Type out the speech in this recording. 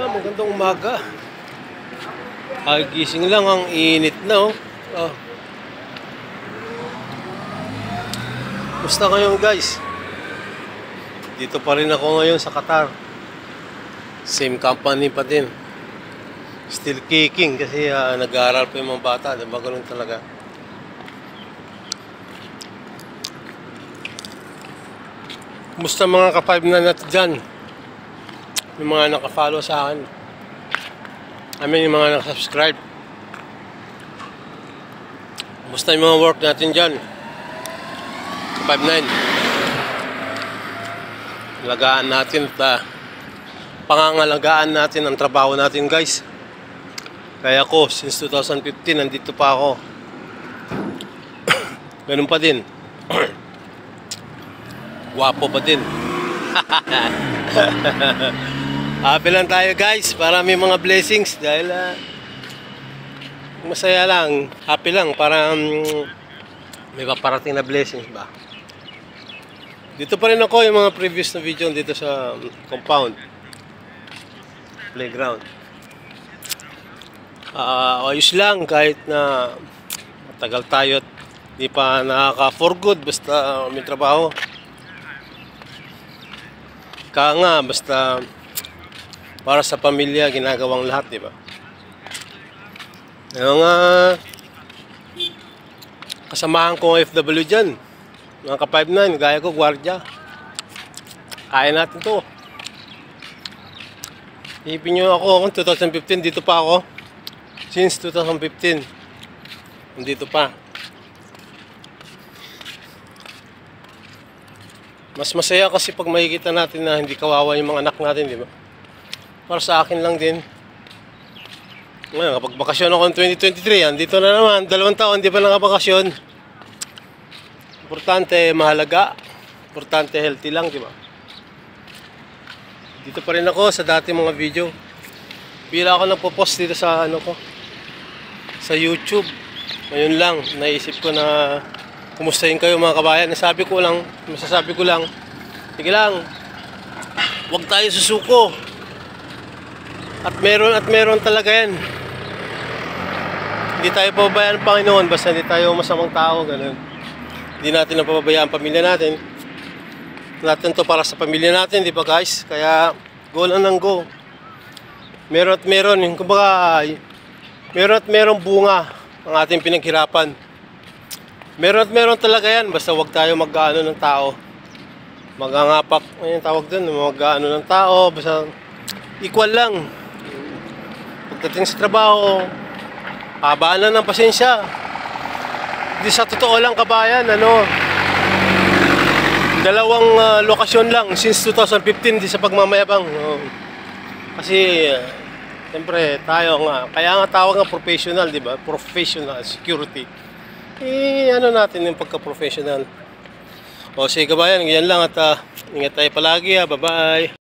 Magandang umaga. Gising lang, ang init na Musta kayo guys? Dito pa rin ako ngayon sa Qatar. Same company pa din. Still kicking kasi nag-aaral pa yung mga bata. Diba ganun talaga? Musta mga ka-5 na natin dyan? Yung mga naka-follow sa akin. Yung mga naka-subscribe. Musta yung mga work natin dyan? 5-9. Alagaan natin pangangalagaan natin ang trabaho natin guys. Kaya ako since 2015 nandito pa ako. Ganun pa din. Guwapo pa din. Happy lang tayo guys para may mga blessings dahil masaya lang, happy lang para may paparating na blessings ba. Dito pa rin ako yung mga previous na video dito sa compound playground. Ayos lang kahit na matagal tayo at di pa nakaka-for good basta may trabaho. Kaya nga basta para sa pamilya ginagawang lahat, di ba? Yung kasamahan ko ng FW dyan, mga ka-5-9, gaya ko, gwardiya. Kaya natin to. Ipin nyo ako, 2015, dito pa ako. Since 2015, nandito pa. Mas masaya kasi pag makikita natin na hindi kawawa yung mga anak natin, di ba? Para sa akin lang din. Ngayon, kapag bakasyon ako ng 2023, andito na naman, 2 taon, hindi pa nakabakasyon. Importante, mahalaga. Importante, healthy lang, di ba? Dito pa rin ako sa dati mga video. Bila ako nagpo-post dito sa sa YouTube. Ngayon lang, naisip ko na kumustahin kayo mga kabayan. Masasabi ko lang, sige lang, huwag tayo susuko. At meron talaga yan. Hindi tayo pababayaan ng Panginoon basta hindi tayo masamang tao, ganun. Hindi natin napapabayaan ang pamilya natin. Natin to para sa pamilya natin, di ba guys? Kaya go lang ng go. Meron at meron, yung kumbaga, meron at merong bunga ang ating pinaghirapan. Meron at meron talaga yan, basta wag tayo mag-ano ng tao. Mag-angapak, yung tawag dun, mag-ano ng tao, basta equal lang. Pagdating sa trabaho, habaan lang ng pasensya. Hindi sa totoo lang kabayan, dalawang lokasyon lang since 2015 di sa pagmamayabang. Kasi siyempre tayo nga, kaya nga tawag nga professional, di ba? Professional security. Natin yung pagka-professional. O sige kabayan, ganyan lang at ingat tayo palagi. Bye-bye.